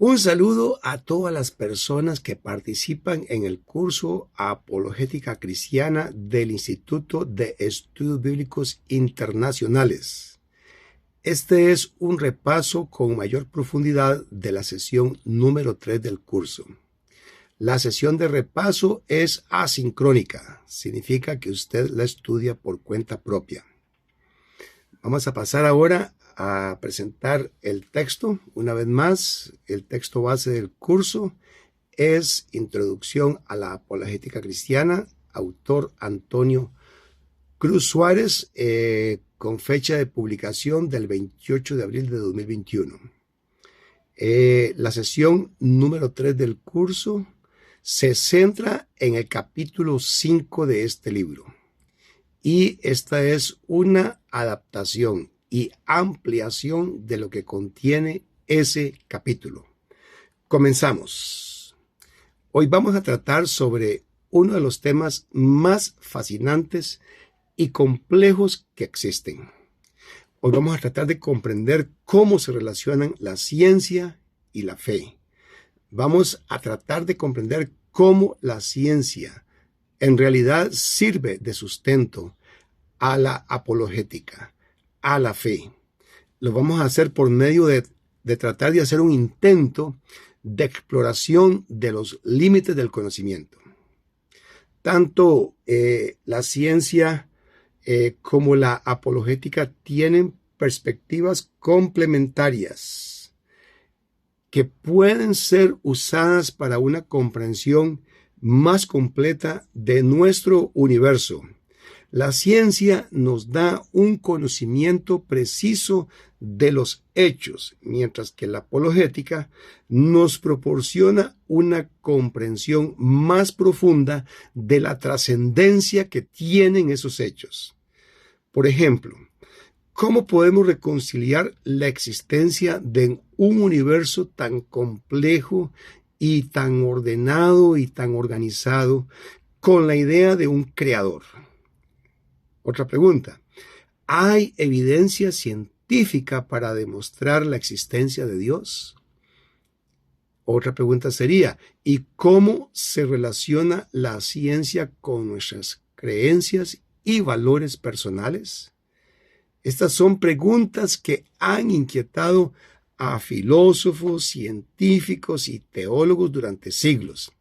Un saludo a todas las personas que participan en el curso Apologética Cristiana del Instituto de Estudios Bíblicos Internacionales. Este es un repaso con mayor profundidad de la sesión número 3 del curso. La sesión de repaso es asincrónica, significa que usted la estudia por cuenta propia. Vamos a pasar ahora a presentar el texto. Una vez más, el texto base del curso es Introducción a la Apologética Cristiana, autor Antonio Cruz Suárez, con fecha de publicación del 28 de abril de 2021. La sesión número 3 del curso se centra en el capítulo 5 de este libro. Y esta es una adaptación y ampliación de lo que contiene ese capítulo. Comenzamos. Hoy vamos a tratar sobre uno de los temas más fascinantes y complejos que existen. Hoy vamos a tratar de comprender cómo se relacionan la ciencia y la fe. Vamos a tratar de comprender cómo la ciencia en realidad sirve de sustento a la apologética, a la fe. Lo vamos a hacer por medio de tratar de hacer un intento de exploración de los límites del conocimiento. Tanto la ciencia como la apologética tienen perspectivas complementarias que pueden ser usadas para una comprensión más completa de nuestro universo. La ciencia nos da un conocimiento preciso de los hechos, mientras que la apologética nos proporciona una comprensión más profunda de la trascendencia que tienen esos hechos. Por ejemplo, ¿cómo podemos reconciliar la existencia de un universo tan complejo y tan ordenado y tan organizado con la idea de un creador? Otra pregunta. ¿Hay evidencia científica para demostrar la existencia de Dios? Otra pregunta sería, ¿y cómo se relaciona la ciencia con nuestras creencias y valores personales? Estas son preguntas que han inquietado a filósofos, científicos y teólogos durante siglos.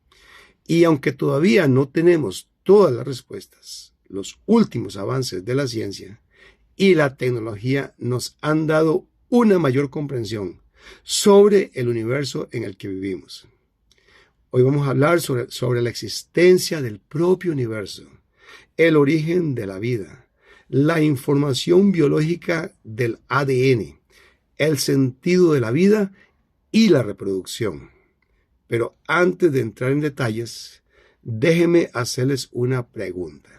Y aunque todavía no tenemos todas las respuestas, los últimos avances de la ciencia y la tecnología nos han dado una mayor comprensión sobre el universo en el que vivimos. Hoy vamos a hablar sobre la existencia del propio universo, el origen de la vida, la información biológica del ADN, el sentido de la vida y la reproducción. Pero antes de entrar en detalles, déjenme hacerles una pregunta.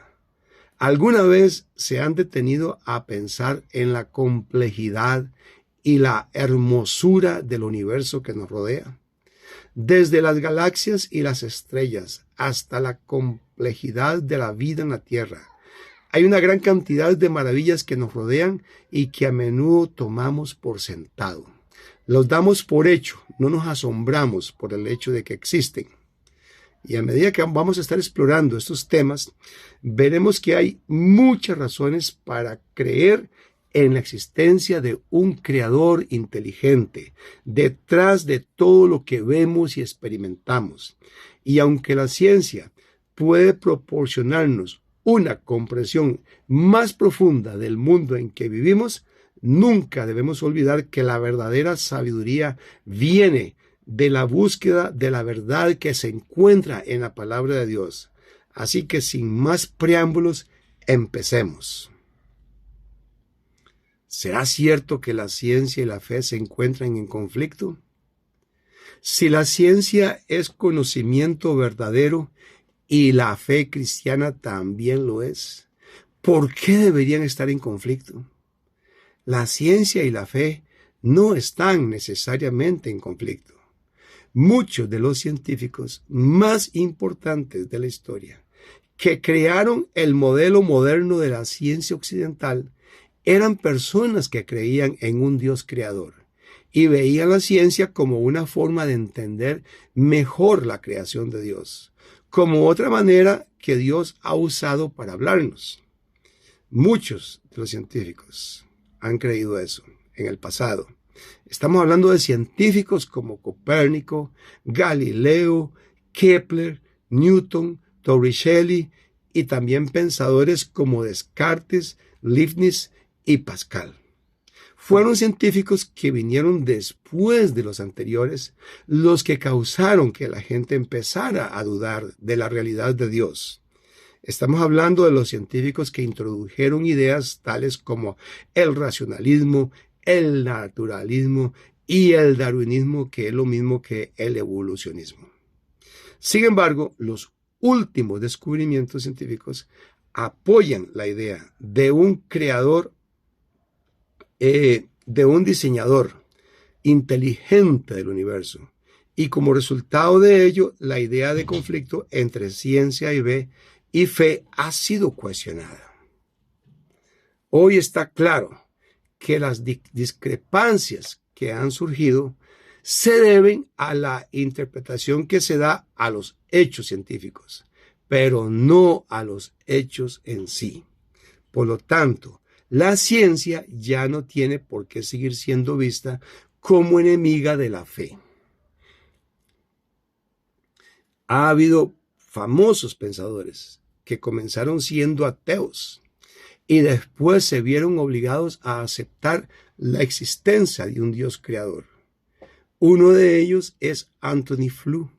¿Alguna vez se han detenido a pensar en la complejidad y la hermosura del universo que nos rodea? Desde las galaxias y las estrellas hasta la complejidad de la vida en la Tierra, hay una gran cantidad de maravillas que nos rodean y que a menudo tomamos por sentado. Los damos por hecho, no nos asombramos por el hecho de que existen. Y a medida que vamos a estar explorando estos temas, veremos que hay muchas razones para creer en la existencia de un creador inteligente detrás de todo lo que vemos y experimentamos. Y aunque la ciencia puede proporcionarnos una comprensión más profunda del mundo en que vivimos, nunca debemos olvidar que la verdadera sabiduría viene de la búsqueda de la verdad que se encuentra en la palabra de Dios. Así que sin más preámbulos, empecemos. ¿Será cierto que la ciencia y la fe se encuentran en conflicto? Si la ciencia es conocimiento verdadero y la fe cristiana también lo es, ¿por qué deberían estar en conflicto? La ciencia y la fe no están necesariamente en conflicto. Muchos de los científicos más importantes de la historia que crearon el modelo moderno de la ciencia occidental eran personas que creían en un Dios creador y veían la ciencia como una forma de entender mejor la creación de Dios, como otra manera que Dios ha usado para hablarnos. Muchos de los científicos han creído eso en el pasado. Estamos hablando de científicos como Copérnico, Galileo, Kepler, Newton, Torricelli y también pensadores como Descartes, Leibniz y Pascal. Fueron científicos que vinieron después de los anteriores los que causaron que la gente empezara a dudar de la realidad de Dios. Estamos hablando de los científicos que introdujeron ideas tales como el racionalismo, el naturalismo y el darwinismo, que es lo mismo que el evolucionismo. Sin embargo, los últimos descubrimientos científicos apoyan la idea de un creador, de un diseñador inteligente del universo, y como resultado de ello, la idea de conflicto entre ciencia y fe ha sido cuestionada. Hoy está claro que las discrepancias que han surgido se deben a la interpretación que se da a los hechos científicos, pero no a los hechos en sí. Por lo tanto, la ciencia ya no tiene por qué seguir siendo vista como enemiga de la fe. Ha habido famosos pensadores que comenzaron siendo ateos y después se vieron obligados a aceptar la existencia de un Dios creador. Uno de ellos es Antony Flew,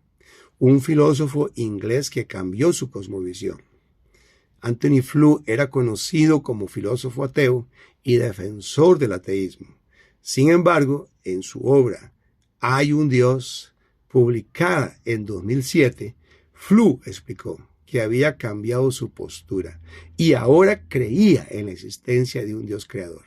un filósofo inglés que cambió su cosmovisión. Antony Flew era conocido como filósofo ateo y defensor del ateísmo. Sin embargo, en su obra Hay un Dios, publicada en 2007, Flew explicó que había cambiado su postura y ahora creía en la existencia de un Dios creador.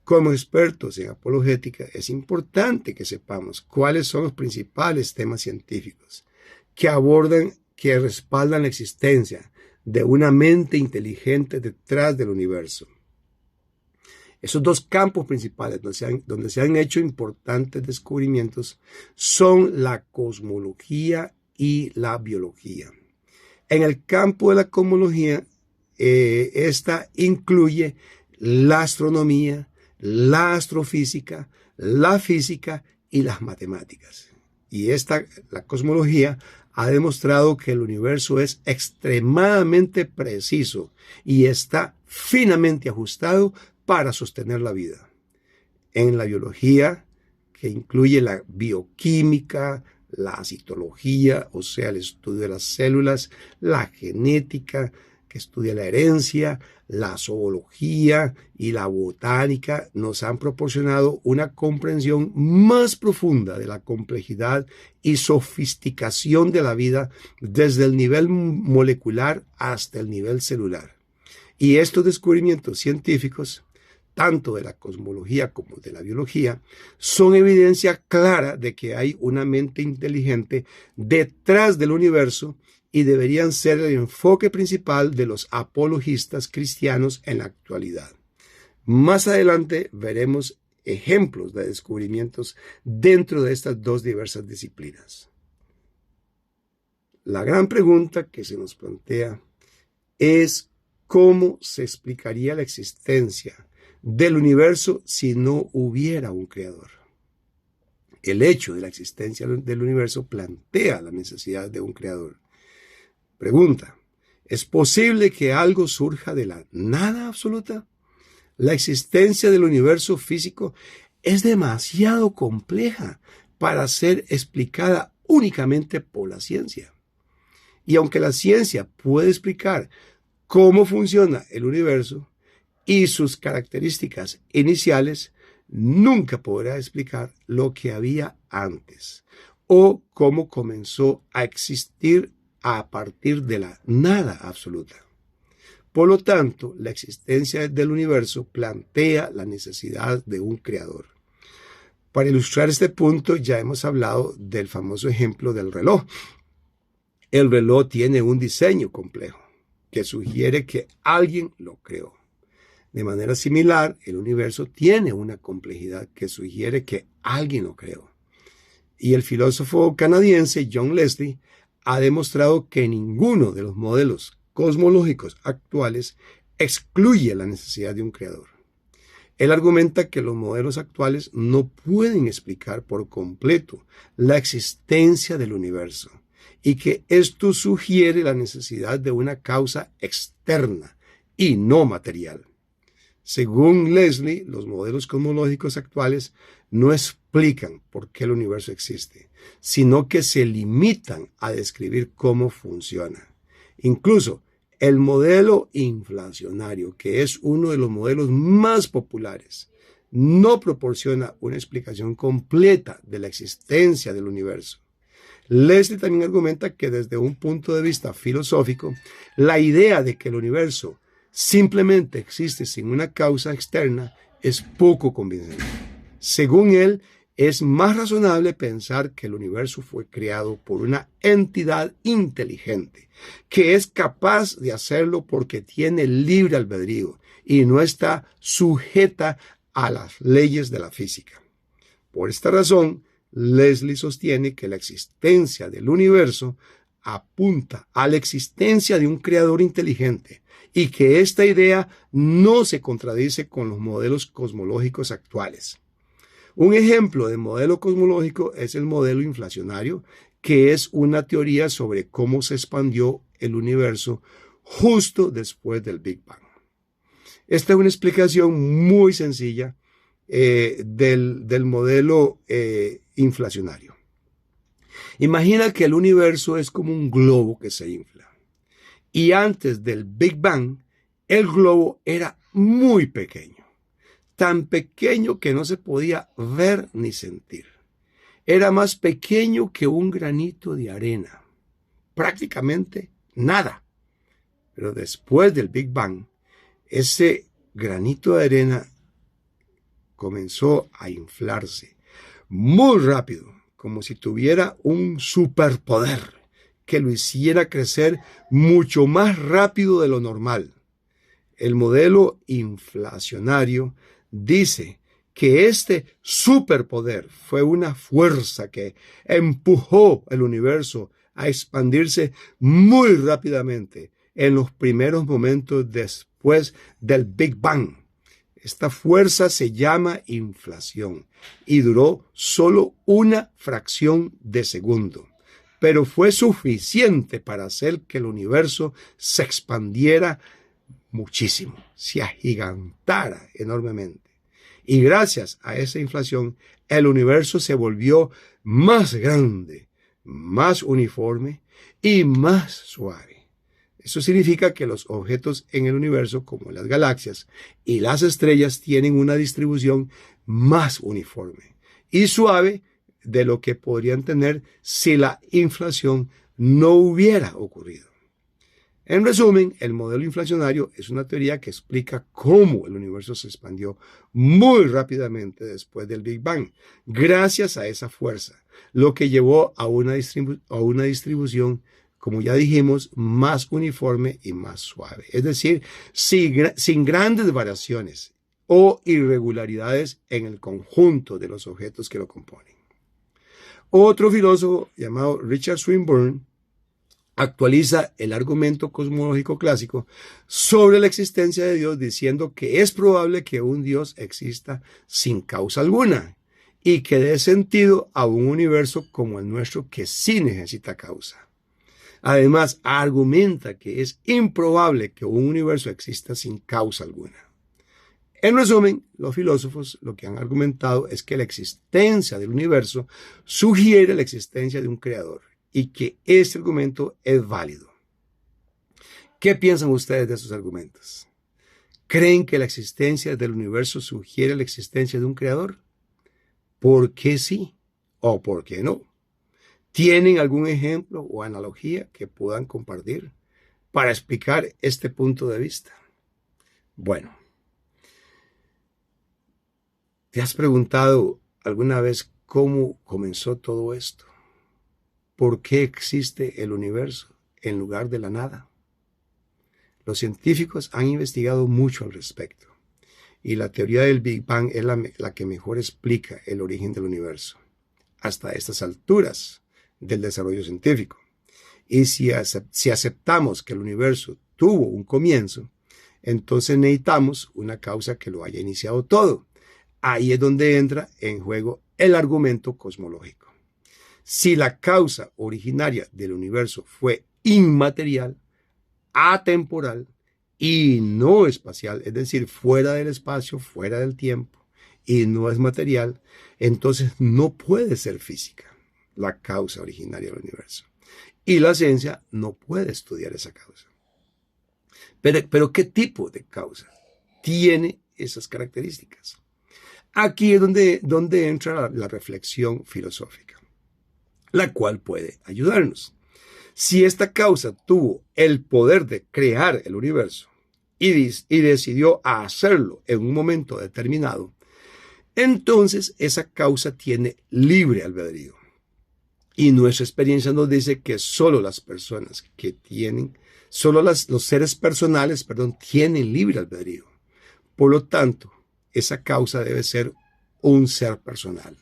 Como expertos en apologética, es importante que sepamos cuáles son los principales temas científicos que abordan, que respaldan la existencia de una mente inteligente detrás del universo. Esos dos campos principales donde se han hecho importantes descubrimientos son la cosmología y la biología. En el campo de la cosmología, esta incluye la astronomía, la astrofísica, la física y las matemáticas. Y la cosmología ha demostrado que el universo es extremadamente preciso y está finamente ajustado para sostener la vida. En la biología, que incluye la bioquímica, la citología, o sea, el estudio de las células, la genética, que estudia la herencia, la zoología y la botánica, nos han proporcionado una comprensión más profunda de la complejidad y sofisticación de la vida desde el nivel molecular hasta el nivel celular. Y estos descubrimientos científicos, tanto de la cosmología como de la biología, son evidencia clara de que hay una mente inteligente detrás del universo y deberían ser el enfoque principal de los apologistas cristianos en la actualidad. Más adelante veremos ejemplos de descubrimientos dentro de estas dos diversas disciplinas. La gran pregunta que se nos plantea es cómo se explicaría la existencia del universo si no hubiera un creador. El hecho de la existencia del universo plantea la necesidad de un creador. Pregunta: ¿es posible que algo surja de la nada absoluta? La existencia del universo físico es demasiado compleja para ser explicada únicamente por la ciencia. Y aunque la ciencia puede explicar cómo funciona el universo y sus características iniciales, nunca podrá explicar lo que había antes o cómo comenzó a existir a partir de la nada absoluta. Por lo tanto, la existencia del universo plantea la necesidad de un creador. Para ilustrar este punto, ya hemos hablado del famoso ejemplo del reloj. El reloj tiene un diseño complejo que sugiere que alguien lo creó. De manera similar, el universo tiene una complejidad que sugiere que alguien lo creó. Y el filósofo canadiense John Leslie ha demostrado que ninguno de los modelos cosmológicos actuales excluye la necesidad de un creador. Él argumenta que los modelos actuales no pueden explicar por completo la existencia del universo y que esto sugiere la necesidad de una causa externa y no material. Según Leslie, los modelos cosmológicos actuales no explican por qué el universo existe, sino que se limitan a describir cómo funciona. Incluso el modelo inflacionario, que es uno de los modelos más populares, no proporciona una explicación completa de la existencia del universo. Leslie también argumenta que desde un punto de vista filosófico, la idea de que el universo simplemente existe sin una causa externa es poco convincente. Según él, es más razonable pensar que el universo fue creado por una entidad inteligente, que es capaz de hacerlo porque tiene libre albedrío y no está sujeta a las leyes de la física. Por esta razón, Leslie sostiene que la existencia del universo apunta a la existencia de un creador inteligente y que esta idea no se contradice con los modelos cosmológicos actuales. Un ejemplo de modelo cosmológico es el modelo inflacionario, que es una teoría sobre cómo se expandió el universo justo después del Big Bang. Esta es una explicación muy sencilla del modelo inflacionario. Imagina que el universo es como un globo que se infla. Y antes del Big Bang, el globo era muy pequeño. Tan pequeño que no se podía ver ni sentir. Era más pequeño que un granito de arena. Prácticamente nada. Pero después del Big Bang, ese granito de arena comenzó a inflarse muy rápido, como si tuviera un superpoder que lo hiciera crecer mucho más rápido de lo normal. El modelo inflacionario dice que este superpoder fue una fuerza que empujó el universo a expandirse muy rápidamente en los primeros momentos después del Big Bang. Esta fuerza se llama inflación y duró solo una fracción de segundo, pero fue suficiente para hacer que el universo se expandiera muchísimo, se agigantara enormemente. Y gracias a esa inflación, el universo se volvió más grande, más uniforme y más suave. Eso significa que los objetos en el universo, como las galaxias y las estrellas, tienen una distribución más uniforme y suave de lo que podrían tener si la inflación no hubiera ocurrido. En resumen, el modelo inflacionario es una teoría que explica cómo el universo se expandió muy rápidamente después del Big Bang, gracias a esa fuerza, lo que llevó a una distribución, como ya dijimos, más uniforme y más suave. Es decir, sin grandes variaciones o irregularidades en el conjunto de los objetos que lo componen. Otro filósofo llamado Richard Swinburne actualiza el argumento cosmológico clásico sobre la existencia de Dios diciendo que es probable que un Dios exista sin causa alguna y que dé sentido a un universo como el nuestro que sí necesita causa. Además, argumenta que es improbable que un universo exista sin causa alguna. En resumen, los filósofos lo que han argumentado es que la existencia del universo sugiere la existencia de un creador y que este argumento es válido. ¿Qué piensan ustedes de esos argumentos? ¿Creen que la existencia del universo sugiere la existencia de un creador? ¿Por qué sí o por qué no? ¿Tienen algún ejemplo o analogía que puedan compartir para explicar este punto de vista? Bueno, ¿te has preguntado alguna vez cómo comenzó todo esto? ¿Por qué existe el universo en lugar de la nada? Los científicos han investigado mucho al respecto y la teoría del Big Bang es la que mejor explica el origen del universo, hasta estas alturas del desarrollo científico. Y si aceptamos que el universo tuvo un comienzo, entonces necesitamos una causa que lo haya iniciado todo. Ahí es donde entra en juego el argumento cosmológico. Si la causa originaria del universo fue inmaterial, atemporal y no espacial, es decir, fuera del espacio, fuera del tiempo, y no es material, entonces no puede ser física la causa originaria del universo. Y la ciencia no puede estudiar esa causa. Pero ¿qué tipo de causa tiene esas características? Aquí es donde entra la reflexión filosófica, la cual puede ayudarnos. Si esta causa tuvo el poder de crear el universo y decidió hacerlo en un momento determinado, entonces esa causa tiene libre albedrío. Y nuestra experiencia nos dice que solo las personas que tienen, los seres personales, tienen libre albedrío. Por lo tanto, esa causa debe ser un ser personal,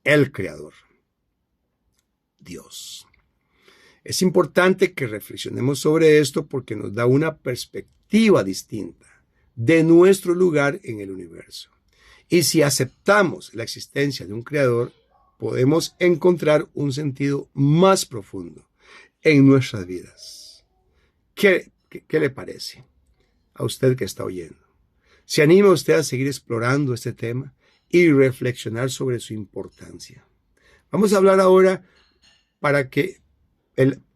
el creador, Dios. Es importante que reflexionemos sobre esto porque nos da una perspectiva distinta de nuestro lugar en el universo. Y si aceptamos la existencia de un creador, podemos encontrar un sentido más profundo en nuestras vidas. ¿Qué le parece a usted que está oyendo? ¿Se anima usted a seguir explorando este tema y reflexionar sobre su importancia? Vamos a hablar ahora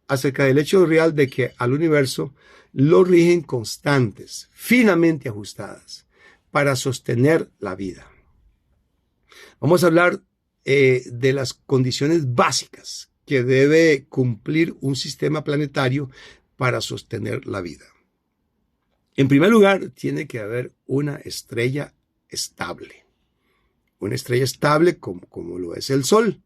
acerca del hecho real de que al universo lo rigen constantes, finamente ajustadas, para sostener la vida. Vamos a hablar de las condiciones básicas que debe cumplir un sistema planetario para sostener la vida. En primer lugar, tiene que haber una estrella estable. Una estrella estable como lo es el Sol.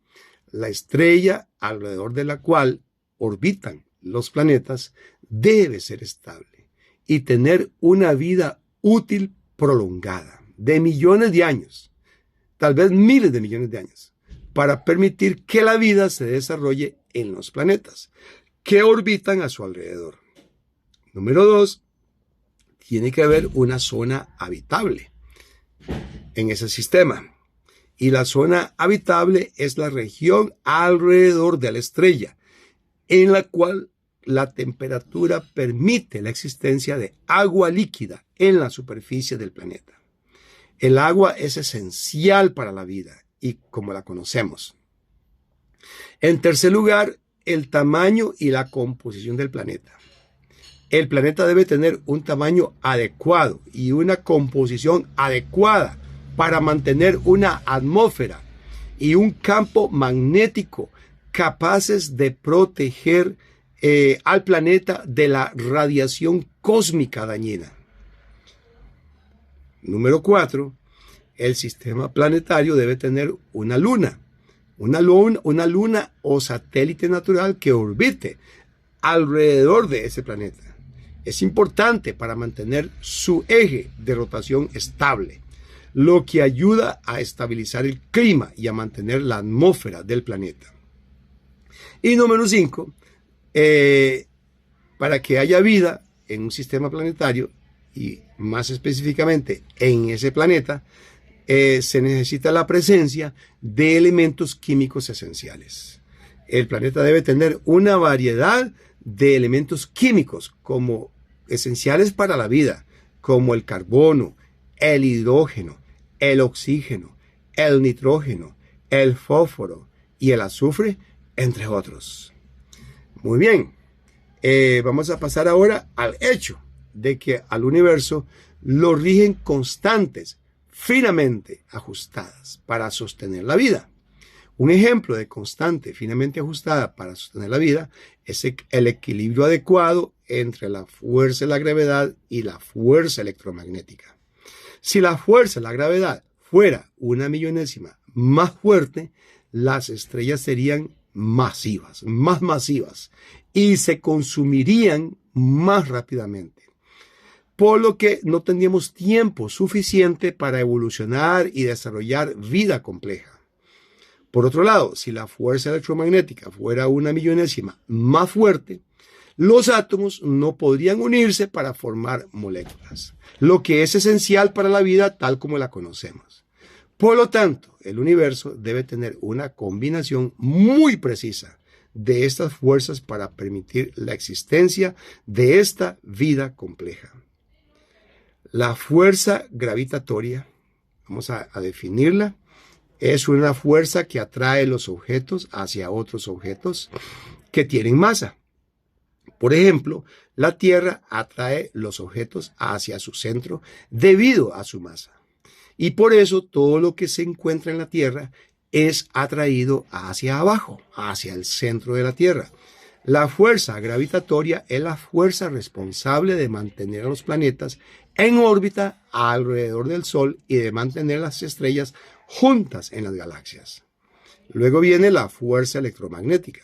La estrella alrededor de la cual orbitan los planetas debe ser estable y tener una vida útil prolongada de millones de años, tal vez miles de millones de años, para permitir que la vida se desarrolle en los planetas que orbitan a su alrededor. Número 2, tiene que haber una zona habitable en ese sistema. Y la zona habitable es la región alrededor de la estrella, en la cual la temperatura permite la existencia de agua líquida en la superficie del planeta. El agua es esencial para la vida y como la conocemos. En tercer lugar, el tamaño y la composición del planeta. El planeta debe tener un tamaño adecuado y una composición adecuada para mantener una atmósfera y un campo magnético capaces de proteger al planeta de la radiación cósmica dañina. Número 4, el sistema planetario debe tener una luna o satélite natural que orbite alrededor de ese planeta. Es importante para mantener su eje de rotación estable, lo que ayuda a estabilizar el clima y a mantener la atmósfera del planeta. Y número 5, para que haya vida en un sistema planetario, y más específicamente en ese planeta, se necesita la presencia de elementos químicos esenciales. El planeta debe tener una variedad de elementos químicos como esenciales para la vida, como el carbono, el hidrógeno, el oxígeno, el nitrógeno, el fósforo y el azufre, entre otros. Muy bien, vamos a pasar ahora al hecho de que al universo lo rigen constantes, finamente ajustadas para sostener la vida. Un ejemplo de constante finamente ajustada para sostener la vida es el equilibrio adecuado entre la fuerza de la gravedad y la fuerza electromagnética. Si la fuerza de la gravedad fuera una millonésima más fuerte, las estrellas serían más masivas y se consumirían más rápidamente. por lo que no tendríamos tiempo suficiente para evolucionar y desarrollar vida compleja. Por otro lado, si la fuerza electromagnética fuera una millonésima más fuerte, los átomos no podrían unirse para formar moléculas, lo que es esencial para la vida tal como la conocemos. Por lo tanto, el universo debe tener una combinación muy precisa de estas fuerzas para permitir la existencia de esta vida compleja. La fuerza gravitatoria, vamos a definirla, es una fuerza que atrae los objetos hacia otros objetos que tienen masa. Por ejemplo, la Tierra atrae los objetos hacia su centro debido a su masa. Y por eso todo lo que se encuentra en la Tierra es atraído hacia abajo, hacia el centro de la Tierra. La fuerza gravitatoria es la fuerza responsable de mantener a los planetas en órbita alrededor del Sol y de mantener las estrellas juntas en las galaxias. Luego viene la fuerza electromagnética,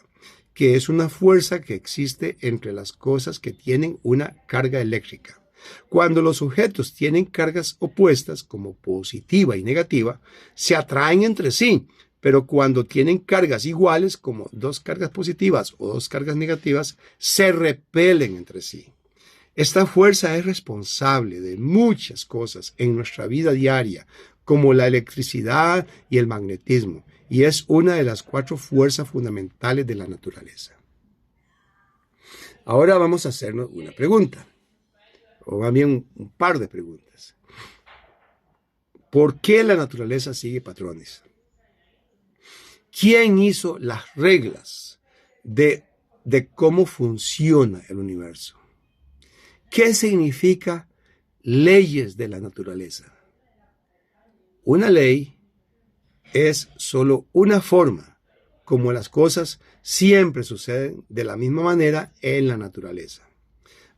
que es una fuerza que existe entre las cosas que tienen una carga eléctrica. Cuando los objetos tienen cargas opuestas, como positiva y negativa, se atraen entre sí, pero cuando tienen cargas iguales, como dos cargas positivas o dos cargas negativas, se repelen entre sí. Esta fuerza es responsable de muchas cosas en nuestra vida diaria, como la electricidad y el magnetismo, y es una de las 4 fuerzas fundamentales de la naturaleza. Ahora vamos a hacernos una pregunta, o más bien un par de preguntas. ¿Por qué la naturaleza sigue patrones? ¿Quién hizo las reglas de cómo funciona el universo? ¿Qué significa leyes de la naturaleza? Una ley es solo una forma como las cosas siempre suceden de la misma manera en la naturaleza.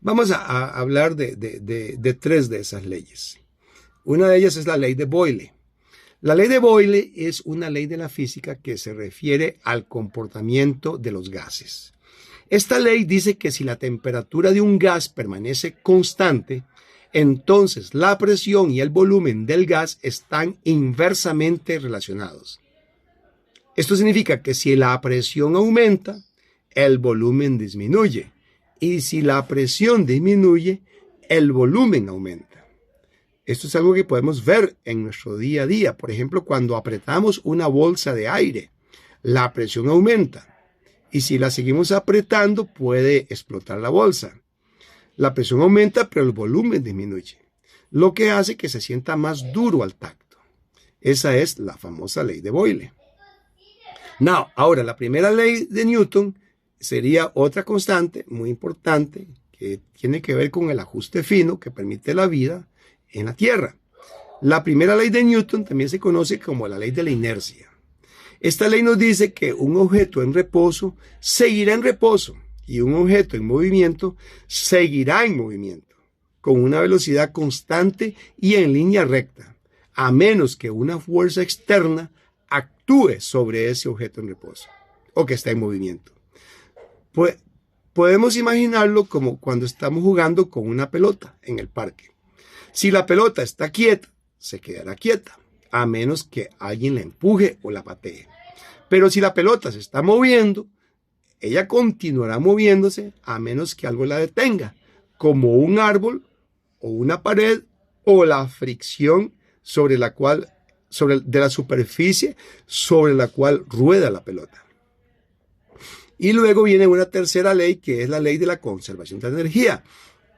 Vamos a hablar de 3 de esas leyes. Una de ellas es la ley de Boyle. La ley de Boyle es una ley de la física que se refiere al comportamiento de los gases. Esta ley dice que si la temperatura de un gas permanece constante, entonces la presión y el volumen del gas están inversamente relacionados. Esto significa que si la presión aumenta, el volumen disminuye. Y si la presión disminuye, el volumen aumenta. Esto es algo que podemos ver en nuestro día a día. Por ejemplo, cuando apretamos una bolsa de aire, la presión aumenta. Y si la seguimos apretando, puede explotar la bolsa. La presión aumenta, pero el volumen disminuye, lo que hace que se sienta más duro al tacto. Esa es la famosa ley de Boyle. Ahora, la primera ley de Newton sería otra constante muy importante que tiene que ver con el ajuste fino que permite la vida en la Tierra. La primera ley de Newton también se conoce como la ley de la inercia. Esta ley nos dice que un objeto en reposo seguirá en reposo y un objeto en movimiento seguirá en movimiento, con una velocidad constante y en línea recta, a menos que una fuerza externa actúe sobre ese objeto en reposo o que está en movimiento. Pues, podemos imaginarlo como cuando estamos jugando con una pelota en el parque. Si la pelota está quieta, se quedará quieta, a menos que alguien la empuje o la patee. Pero si la pelota se está moviendo, ella continuará moviéndose a menos que algo la detenga, como un árbol o una pared o la fricción de la superficie sobre la cual rueda la pelota. Y luego viene una tercera ley, que es la ley de la conservación de la energía,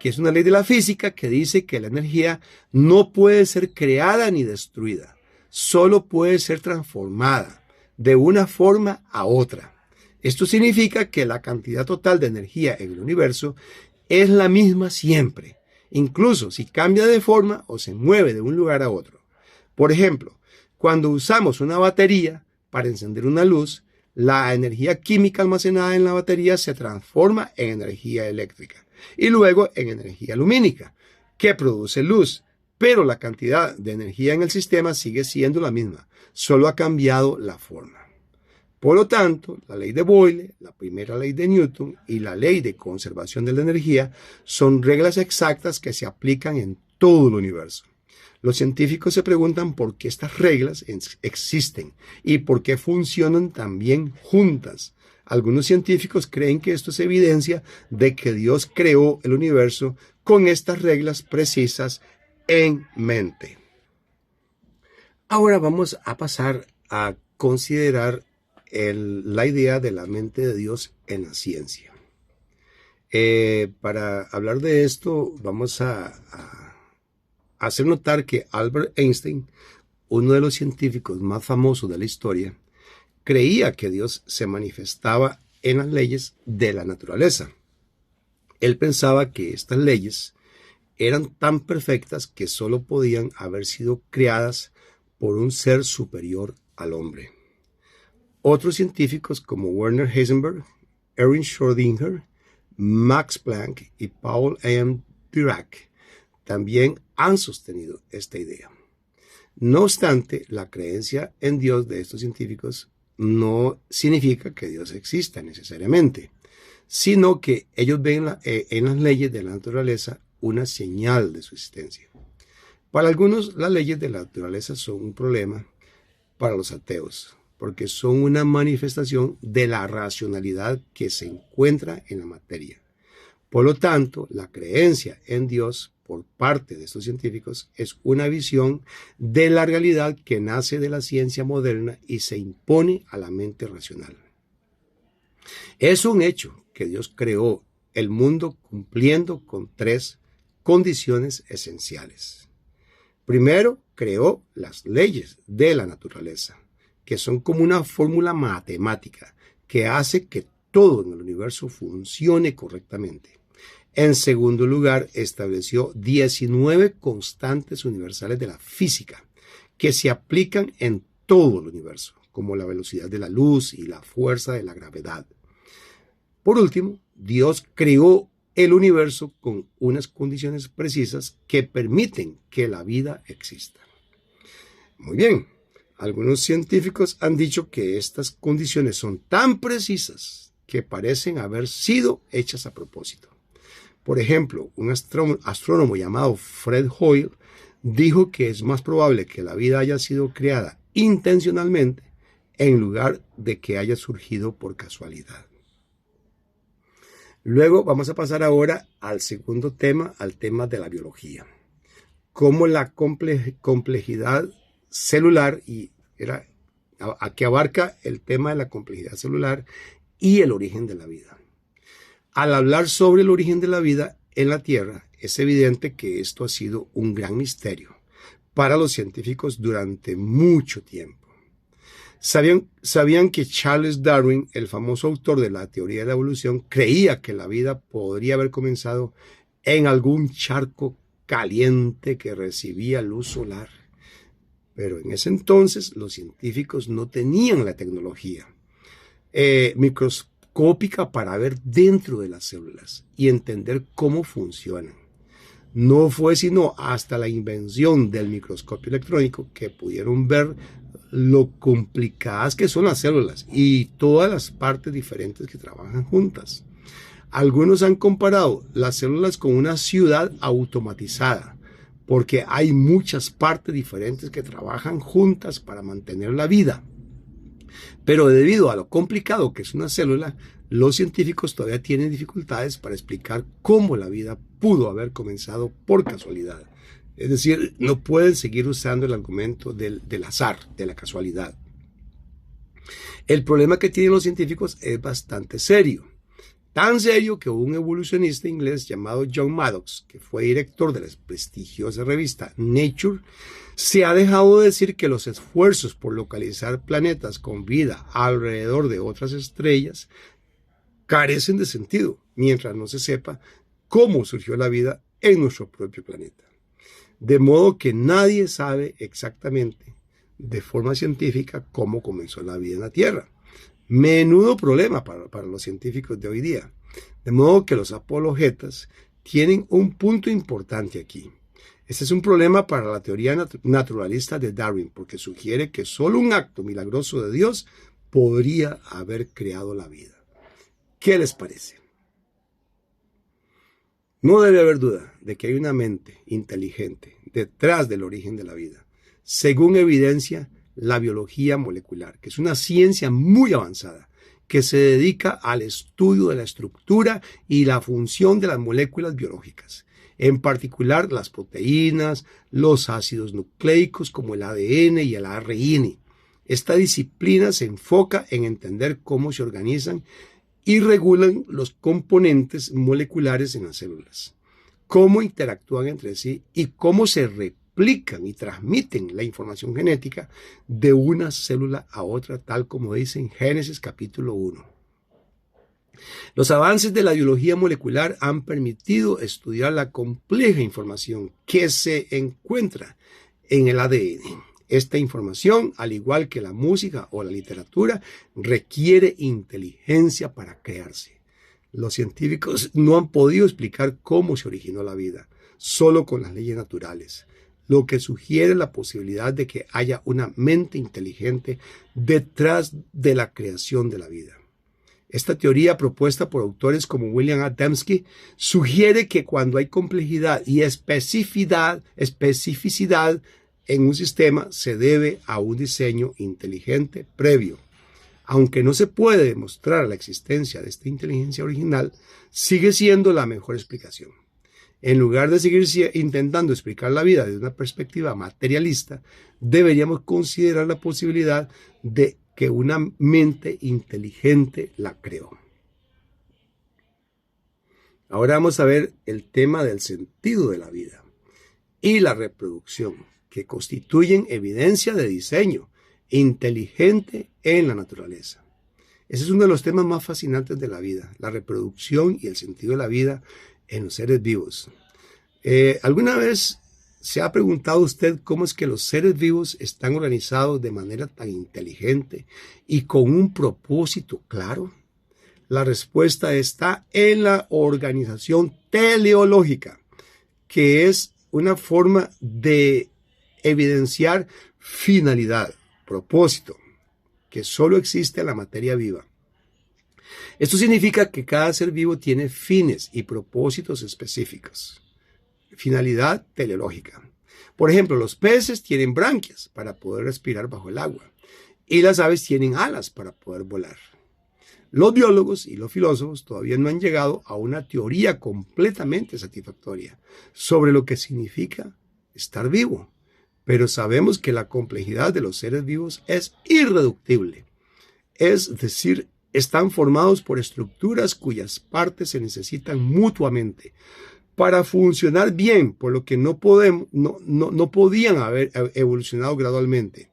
que es una ley de la física que dice que la energía no puede ser creada ni destruida, solo puede ser transformada de una forma a otra. Esto significa que la cantidad total de energía en el universo es la misma siempre, incluso si cambia de forma o se mueve de un lugar a otro. Por ejemplo, cuando usamos una batería para encender una luz, la energía química almacenada en la batería se transforma en energía eléctrica y luego en energía lumínica, que produce luz, pero la cantidad de energía en el sistema sigue siendo la misma, solo ha cambiado la forma. Por lo tanto, la ley de Boyle, la primera ley de Newton y la ley de conservación de la energía son reglas exactas que se aplican en todo el universo. Los científicos se preguntan por qué estas reglas existen y por qué funcionan tan bien juntas. Algunos científicos creen que esto es evidencia de que Dios creó el universo con estas reglas precisas en mente. Ahora vamos a pasar a considerar la idea de la mente de Dios en la ciencia. Para hablar de esto, vamos a hacer notar que Albert Einstein, uno de los científicos más famosos de la historia, creía que Dios se manifestaba en las leyes de la naturaleza. Él pensaba que estas leyes eran tan perfectas que solo podían haber sido creadas por un ser superior al hombre. Otros científicos como Werner Heisenberg, Erwin Schrödinger, Max Planck y Paul M. Dirac también han sostenido esta idea. No obstante, la creencia en Dios de estos científicos no significa que Dios exista necesariamente, sino que ellos ven en las leyes de la naturaleza una señal de su existencia. Para algunos, las leyes de la naturaleza son un problema para los ateos, porque son una manifestación de la racionalidad que se encuentra en la materia. Por lo tanto, la creencia en Dios por parte de estos científicos es una visión de la realidad que nace de la ciencia moderna y se impone a la mente racional. Es un hecho que Dios creó el mundo cumpliendo con 3 condiciones esenciales. Primero, creó las leyes de la naturaleza, que son como una fórmula matemática que hace que todo en el universo funcione correctamente. En segundo lugar, estableció 19 constantes universales de la física que se aplican en todo el universo, como la velocidad de la luz y la fuerza de la gravedad. Por último, Dios creó el universo con unas condiciones precisas que permiten que la vida exista. Muy bien, algunos científicos han dicho que estas condiciones son tan precisas que parecen haber sido hechas a propósito. Por ejemplo, un astrónomo llamado Fred Hoyle dijo que es más probable que la vida haya sido creada intencionalmente en lugar de que haya surgido por casualidad. Luego vamos a pasar ahora al segundo tema, al tema de la biología. Cómo la complejidad celular, aquí abarca el tema de la complejidad celular y el origen de la vida. Al hablar sobre el origen de la vida en la Tierra, es evidente que esto ha sido un gran misterio para los científicos durante mucho tiempo. ¿Sabían que Charles Darwin, el famoso autor de la teoría de la evolución, creía que la vida podría haber comenzado en algún charco caliente que recibía luz solar? Pero en ese entonces los científicos no tenían la tecnología microscópica para ver dentro de las células y entender cómo funcionan. No fue sino hasta la invención del microscopio electrónico que pudieron ver lo complicadas que son las células y todas las partes diferentes que trabajan juntas. Algunos han comparado las células con una ciudad automatizada, porque hay muchas partes diferentes que trabajan juntas para mantener la vida. Pero debido a lo complicado que es una célula, los científicos todavía tienen dificultades para explicar cómo la vida pudo haber comenzado por casualidad. Es decir, no pueden seguir usando el argumento del azar, de la casualidad. El problema que tienen los científicos es bastante serio. Tan serio que un evolucionista inglés llamado John Maddox, que fue director de la prestigiosa revista Nature, se ha dejado decir que los esfuerzos por localizar planetas con vida alrededor de otras estrellas carecen de sentido, mientras no se sepa cómo surgió la vida en nuestro propio planeta. De modo que nadie sabe exactamente, de forma científica, cómo comenzó la vida en la Tierra. Menudo problema para los científicos de hoy día. De modo que los apologetas tienen un punto importante aquí. Este es un problema para la teoría naturalista de Darwin, porque sugiere que solo un acto milagroso de Dios podría haber creado la vida. ¿Qué les parece? No debe haber duda de que hay una mente inteligente detrás del origen de la vida, según evidencia la biología molecular, que es una ciencia muy avanzada que se dedica al estudio de la estructura y la función de las moléculas biológicas, en particular las proteínas, los ácidos nucleicos como el ADN y el ARN. Esta disciplina se enfoca en entender cómo se organizan y regulan los componentes moleculares en las células, cómo interactúan entre sí y cómo se replican y transmiten la información genética de una célula a otra, tal como dice en Génesis capítulo 1. Los avances de la biología molecular han permitido estudiar la compleja información que se encuentra en el ADN. Esta información, al igual que la música o la literatura, requiere inteligencia para crearse. Los científicos no han podido explicar cómo se originó la vida, solo con las leyes naturales, lo que sugiere la posibilidad de que haya una mente inteligente detrás de la creación de la vida. Esta teoría, propuesta por autores como William A. Dembski, sugiere que cuando hay complejidad y especificidad en un sistema, se debe a un diseño inteligente previo. Aunque no se puede demostrar la existencia de esta inteligencia original, sigue siendo la mejor explicación. En lugar de seguir intentando explicar la vida desde una perspectiva materialista, deberíamos considerar la posibilidad de que una mente inteligente la creó. Ahora vamos a ver el tema del sentido de la vida y la reproducción, que constituyen evidencia de diseño inteligente en la naturaleza. Ese es uno de los temas más fascinantes de la vida, la reproducción y el sentido de la vida en los seres vivos. ¿Alguna vez se ha preguntado usted cómo es que los seres vivos están organizados de manera tan inteligente y con un propósito claro? La respuesta está en la organización teleológica, que es una forma de evidenciar finalidad, propósito, que solo existe en la materia viva. Esto significa que cada ser vivo tiene fines y propósitos específicos. Finalidad teleológica. Por ejemplo, los peces tienen branquias para poder respirar bajo el agua y las aves tienen alas para poder volar. Los biólogos y los filósofos todavía no han llegado a una teoría completamente satisfactoria sobre lo que significa estar vivo, pero sabemos que la complejidad de los seres vivos es irreductible. Es decir, están formados por estructuras cuyas partes se necesitan mutuamente para funcionar bien, por lo que no podían haber evolucionado gradualmente,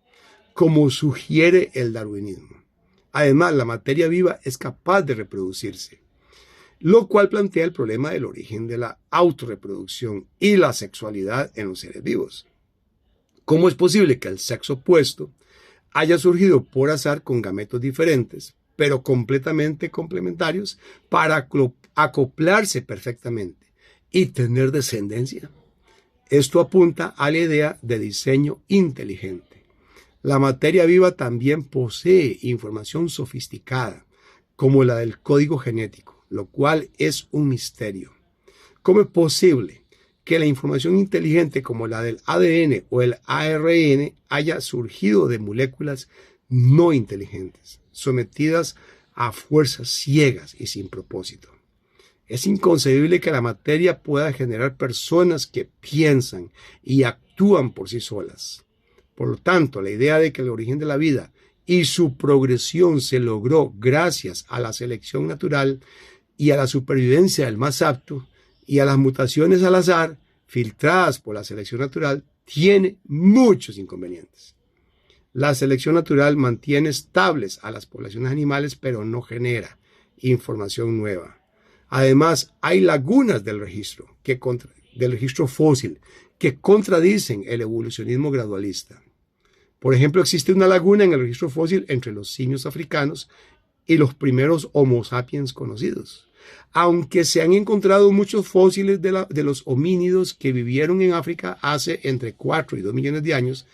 como sugiere el darwinismo. Además, la materia viva es capaz de reproducirse, lo cual plantea el problema del origen de la autorreproducción y la sexualidad en los seres vivos. ¿Cómo es posible que el sexo opuesto haya surgido por azar con gametos diferentes, pero completamente complementarios, para acoplarse perfectamente y tener descendencia? Esto apunta a la idea de diseño inteligente. La materia viva también posee información sofisticada, como la del código genético, lo cual es un misterio. ¿Cómo es posible que la información inteligente como la del ADN o el ARN haya surgido de moléculas no inteligentes, sometidas a fuerzas ciegas y sin propósito? Es inconcebible que la materia pueda generar personas que piensan y actúan por sí solas. Por lo tanto, la idea de que el origen de la vida y su progresión se logró gracias a la selección natural y a la supervivencia del más apto y a las mutaciones al azar filtradas por la selección natural tiene muchos inconvenientes. La selección natural mantiene estables a las poblaciones animales, pero no genera información nueva. Además, hay lagunas del registro fósil que contradicen el evolucionismo gradualista. Por ejemplo, existe una laguna en el registro fósil entre los simios africanos y los primeros Homo sapiens conocidos. Aunque se han encontrado muchos fósiles de los homínidos que vivieron en África hace entre 4 y 2 millones de años,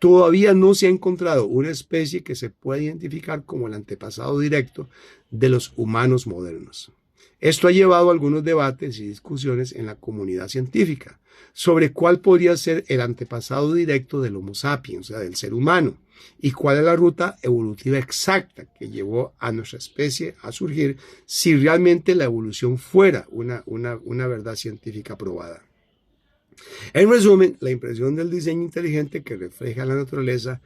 Todavía no se ha encontrado una especie que se pueda identificar como el antepasado directo de los humanos modernos. Esto ha llevado a algunos debates y discusiones en la comunidad científica sobre cuál podría ser el antepasado directo del Homo sapiens, o sea, del ser humano, y cuál es la ruta evolutiva exacta que llevó a nuestra especie a surgir si realmente la evolución fuera una verdad científica probada. En resumen, la impresión del diseño inteligente que refleja la naturaleza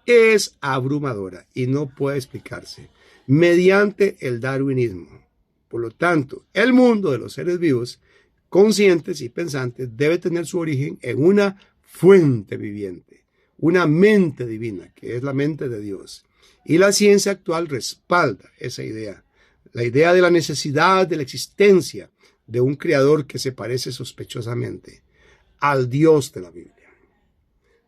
es abrumadora y no puede explicarse mediante el darwinismo. Por lo tanto, el mundo de los seres vivos, conscientes y pensantes, debe tener su origen en una fuente viviente, una mente divina, que es la mente de Dios. Y la ciencia actual respalda esa idea, la idea de la necesidad de la existencia de un creador que se parece sospechosamente al Dios de la Biblia.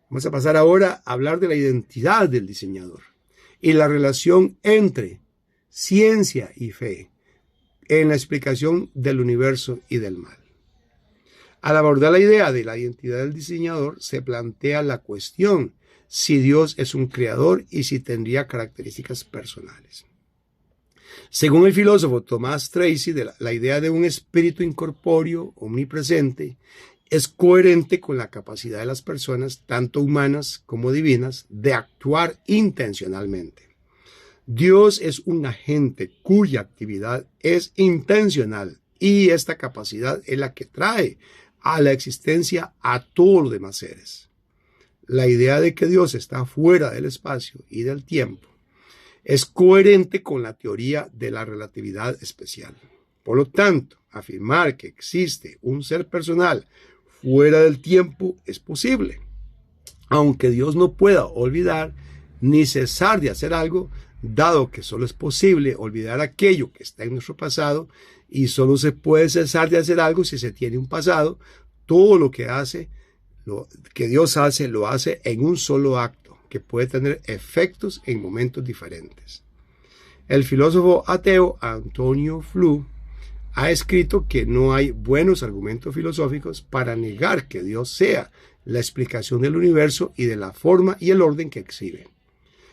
Vamos a pasar ahora a hablar de la identidad del diseñador y la relación entre ciencia y fe en la explicación del universo y del mal. Al abordar la idea de la identidad del diseñador, se plantea la cuestión si Dios es un creador y si tendría características personales. Según el filósofo Thomas Tracy, la idea de un espíritu incorpóreo, omnipresente, es coherente con la capacidad de las personas, tanto humanas como divinas, de actuar intencionalmente. Dios es un agente cuya actividad es intencional y esta capacidad es la que trae a la existencia a todos los demás seres. La idea de que Dios está fuera del espacio y del tiempo es coherente con la teoría de la relatividad especial. Por lo tanto, afirmar que existe un ser personal fuera del tiempo es posible, aunque Dios no pueda olvidar ni cesar de hacer algo, dado que solo es posible olvidar aquello que está en nuestro pasado y solo se puede cesar de hacer algo si se tiene un pasado. Todo lo que Dios hace, lo hace en un solo acto, que puede tener efectos en momentos diferentes. El filósofo ateo Antonio Flew ha escrito que no hay buenos argumentos filosóficos para negar que Dios sea la explicación del universo y de la forma y el orden que exhibe.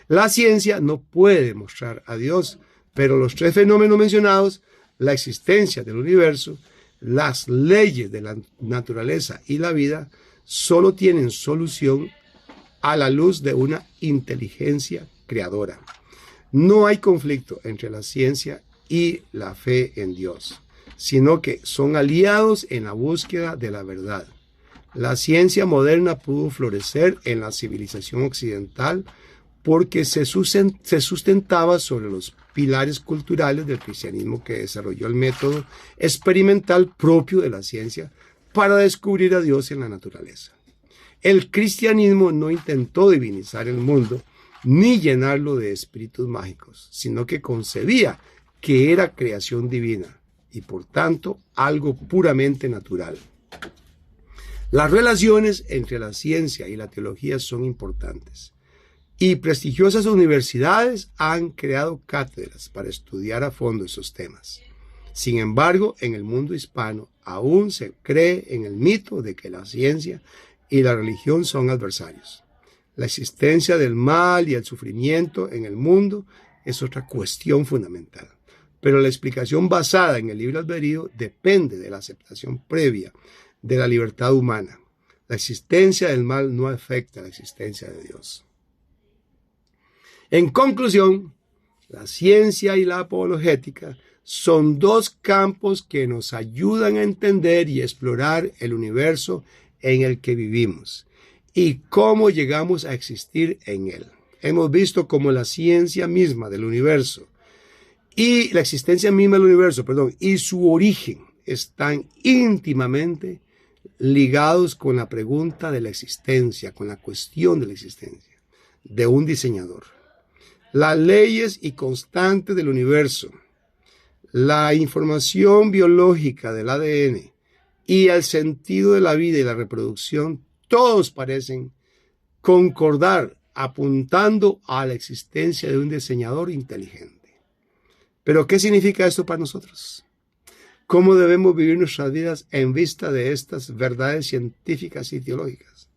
La ciencia no puede demostrar a Dios, pero los tres fenómenos mencionados, la existencia del universo, las leyes de la naturaleza y la vida, solo tienen solución a la luz de una inteligencia creadora. No hay conflicto entre la ciencia y la fe en Dios, sino que son aliados en la búsqueda de la verdad. La ciencia moderna pudo florecer en la civilización occidental porque se sustentaba sobre los pilares culturales del cristianismo que desarrolló el método experimental propio de la ciencia para descubrir a Dios en la naturaleza. El cristianismo no intentó divinizar el mundo ni llenarlo de espíritus mágicos, sino que concebía que era creación divina y por tanto algo puramente natural. Las relaciones entre la ciencia y la teología son importantes. Y prestigiosas universidades han creado cátedras para estudiar a fondo esos temas. Sin embargo, en el mundo hispano aún se cree en el mito de que la ciencia y la religión son adversarios. La existencia del mal y el sufrimiento en el mundo es otra cuestión fundamental. Pero la explicación basada en el libre albedrío depende de la aceptación previa de la libertad humana. La existencia del mal no afecta a la existencia de Dios. En conclusión, la ciencia y la apologética son dos campos que nos ayudan a entender y explorar el universo en el que vivimos y cómo llegamos a existir en él. Hemos visto cómo la ciencia misma del universo y la existencia misma del universo, y su origen están íntimamente ligados con la pregunta de la existencia, con la cuestión de la existencia de un diseñador. Las leyes y constantes del universo, la información biológica del ADN y el sentido de la vida y la reproducción, todos parecen concordar apuntando a la existencia de un diseñador inteligente. Pero, ¿qué significa esto para nosotros? ¿Cómo debemos vivir nuestras vidas en vista de estas verdades científicas y teológicas?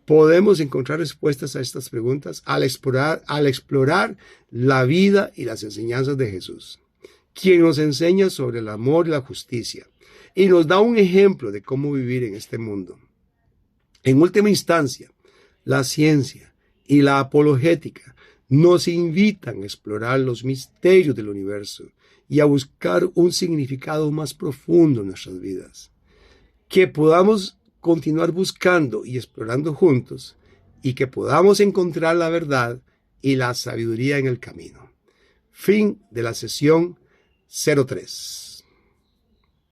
Podemos encontrar respuestas a estas preguntas al explorar la vida y las enseñanzas de Jesús, quien nos enseña sobre el amor y la justicia y nos da un ejemplo de cómo vivir en este mundo. En última instancia, la ciencia y la apologética nos invitan a explorar los misterios del universo y a buscar un significado más profundo en nuestras vidas. Que podamos continuar buscando y explorando juntos y que podamos encontrar la verdad y la sabiduría en el camino. Fin de la sesión 03.